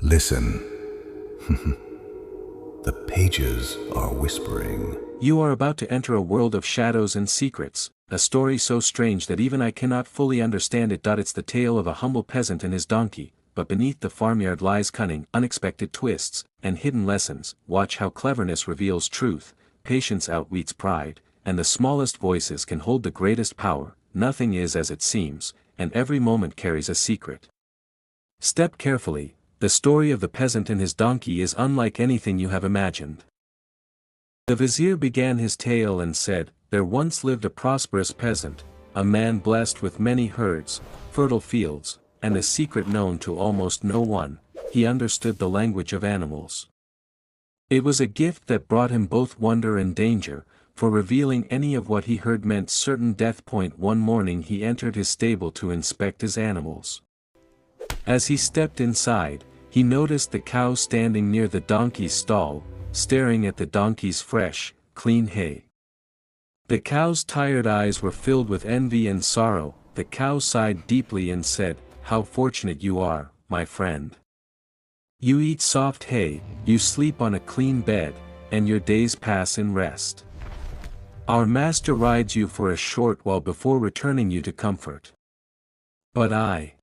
Listen. The pages are whispering. You are about to enter a world of shadows and secrets, a story so strange that even I cannot fully understand it. It's the tale of a humble peasant and his donkey, but beneath the farmyard lies cunning, unexpected twists, and hidden lessons. Watch how cleverness reveals truth, patience outwits pride, and the smallest voices can hold the greatest power. Nothing is as it seems, and every moment carries a secret. Step carefully. The story of the peasant and his donkey is unlike anything you have imagined. The vizier began his tale and said, "There once lived a prosperous peasant, a man blessed with many herds, fertile fields, and a secret known to almost no one. He understood the language of animals. It was a gift that brought him both wonder and danger, for revealing any of what he heard meant certain death. One morning he entered his stable to inspect his animals. As he stepped inside, he noticed the cow standing near the donkey's stall, staring at the donkey's fresh, clean hay. The cow's tired eyes were filled with envy and sorrow. The cow sighed deeply and said, 'How fortunate you are, my friend. You eat soft hay, you sleep on a clean bed, and your days pass in rest. Our master rides you for a short while before returning you to comfort. But I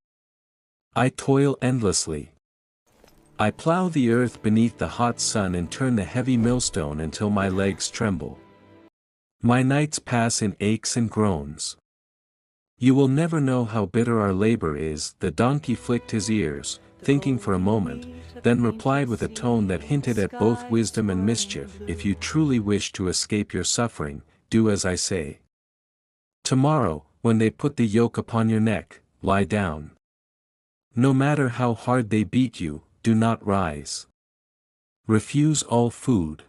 toil endlessly. I plow the earth beneath the hot sun and turn the heavy millstone until my legs tremble. My nights pass in aches and groans. You will never know how bitter our labor is.' The donkey flicked his ears, thinking for a moment, then replied with a tone that hinted at both wisdom and mischief, 'If you truly wish to escape your suffering, do as I say. Tomorrow, when they put the yoke upon your neck, lie down. No matter how hard they beat you, do not rise. Refuse all food.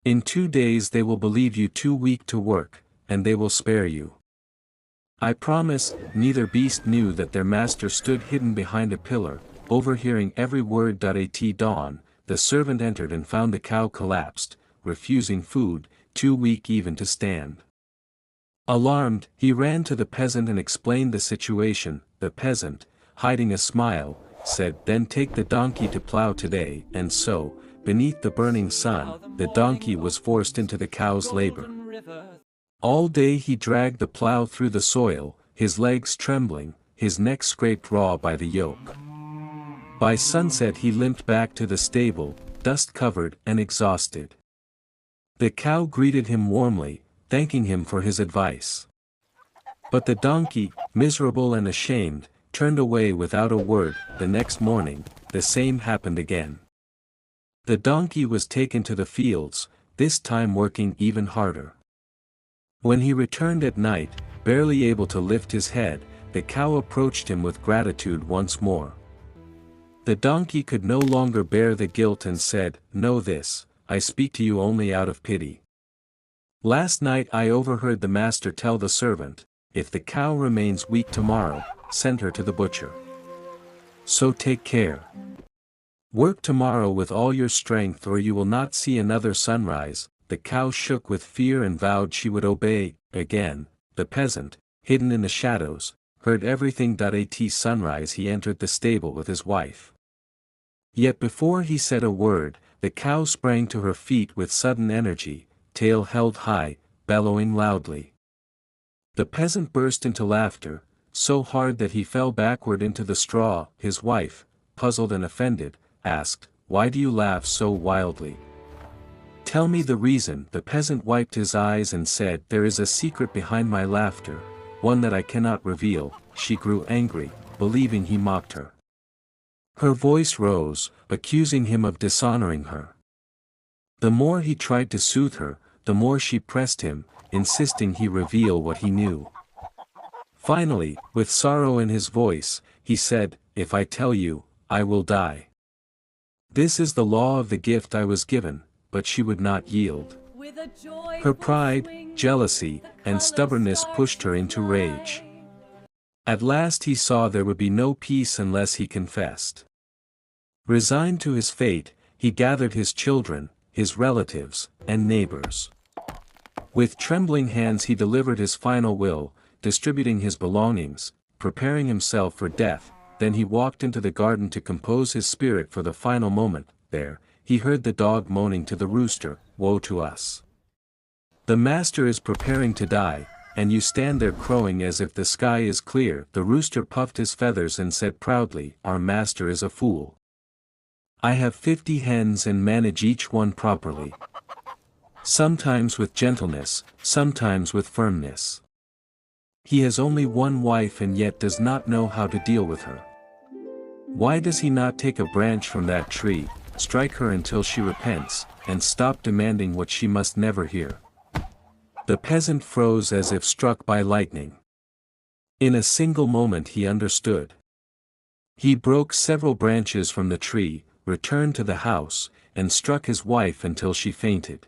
In 2 days they will believe you too weak to work, and they will spare you.' I promise." Neither beast knew that their master stood hidden behind a pillar, overhearing every word. At dawn, the servant entered and found the cow collapsed, refusing food, too weak even to stand. Alarmed, he ran to the peasant and explained the situation. The peasant, hiding a smile, said, "Then take the donkey to plow today." And so, beneath the burning sun, the donkey was forced into the cow's labor. All day he dragged the plow through the soil, his legs trembling, his neck scraped raw by the yoke. By sunset he limped back to the stable, dust-covered and exhausted. The cow greeted him warmly, thanking him for his advice. But the donkey, miserable and ashamed, turned away without a word. The next morning, the same happened again. The donkey was taken to the fields, this time working even harder. When he returned at night, barely able to lift his head, the cow approached him with gratitude once more. The donkey could no longer bear the guilt and said, "Know this, I speak to you only out of pity. Last night I overheard the master tell the servant, 'If the cow remains weak tomorrow, send her to the butcher. So take care. Work tomorrow with all your strength or you will not see another sunrise.'" The cow shook with fear and vowed she would obey. Again, the peasant, hidden in the shadows, heard everything. At sunrise he entered the stable with his wife. Yet before he said a word, the cow sprang to her feet with sudden energy, tail held high, bellowing loudly. The peasant burst into laughter, so hard that he fell backward into the straw. His wife, puzzled and offended, asked, "Why do you laugh so wildly? Tell me the reason." The peasant wiped his eyes and said, "There is a secret behind my laughter, one that I cannot reveal." She grew angry, believing he mocked her. Her voice rose, accusing him of dishonoring her. The more he tried to soothe her, the more she pressed him, insisting he reveal what he knew. Finally, with sorrow in his voice, he said, "If I tell you, I will die. This is the law of the gift I was given." But she would not yield. Her pride, jealousy, and stubbornness pushed her into rage. At last he saw there would be no peace unless he confessed. Resigned to his fate, he gathered his children, his relatives, and neighbors. With trembling hands he delivered his final will, distributing his belongings, preparing himself for death. then he walked into the garden to compose his spirit for the final moment. There, he heard the dog moaning to the rooster, "Woe to us! The master is preparing to die, and you stand there crowing as if the sky is clear." The rooster puffed his feathers and said proudly, "Our master is a fool. I have 50 hens and manage each one properly. Sometimes with gentleness, sometimes with firmness. He has only one wife and yet does not know how to deal with her. Why does he not take a branch from that tree, strike her until she repents, and stop demanding what she must never hear?" The peasant froze as if struck by lightning. In a single moment he understood. He broke several branches from the tree, returned to the house, and struck his wife until she fainted.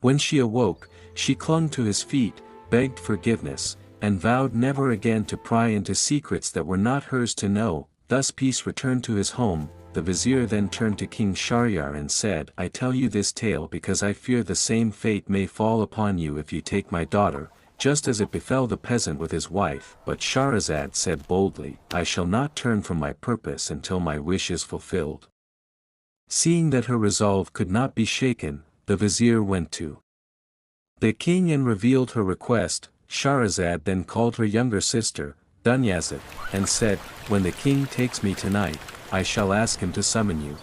When she awoke, she clung to his feet, begged forgiveness, and vowed never again to pry into secrets that were not hers to know. Thus peace returned to his home. The vizier then turned to King Shahryar and said, "I tell you this tale because I fear the same fate may fall upon you if you take my daughter, just as it befell the peasant with his wife." But Shahrazad said boldly, "I shall not turn from my purpose until my wish is fulfilled." Seeing that her resolve could not be shaken, the vizier went to the king and revealed her request. Shahrazad then called her younger sister, Dunyazad, and said, "When the king takes me tonight, I shall ask him to summon you.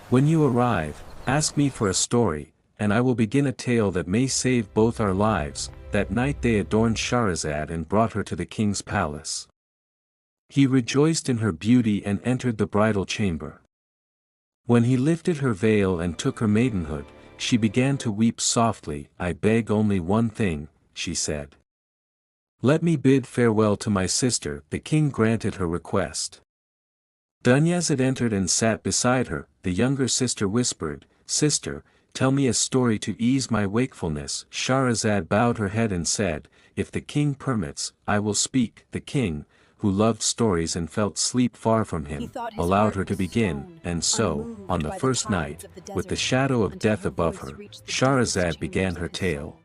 When you arrive, ask me for a story, and I will begin a tale that may save both our lives." That night they adorned Shahrazad and brought her to the king's palace. He rejoiced in her beauty and entered the bridal chamber. When he lifted her veil and took her maidenhood, she began to weep softly. "I beg only one thing," she said. "Let me bid farewell to my sister." The king granted her request. Dunyazad entered and sat beside her. The younger sister whispered, "Sister, tell me a story to ease my wakefulness." Shahrazad bowed her head and said, "If the king permits, I will speak." The king, who loved stories and felt sleep far from him, allowed her to begin, and so, on the first night, with the shadow of death above her, Shahrazad began her tale.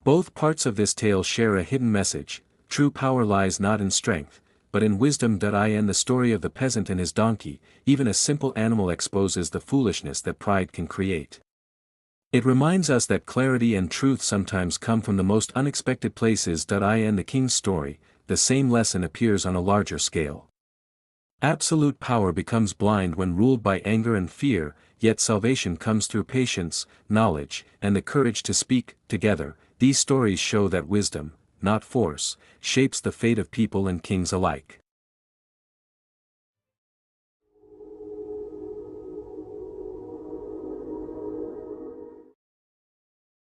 Both parts of this tale share a hidden message. True power lies not in strength, but in wisdom. In the story of the peasant and his donkey, even a simple animal exposes the foolishness that pride can create. It reminds us that clarity and truth sometimes come from the most unexpected places. In the king's story, the same lesson appears on a larger scale. Absolute power becomes blind when ruled by anger and fear, yet salvation comes through patience, knowledge, and the courage to speak. Together, these stories show that wisdom, not force, shapes the fate of people and kings alike.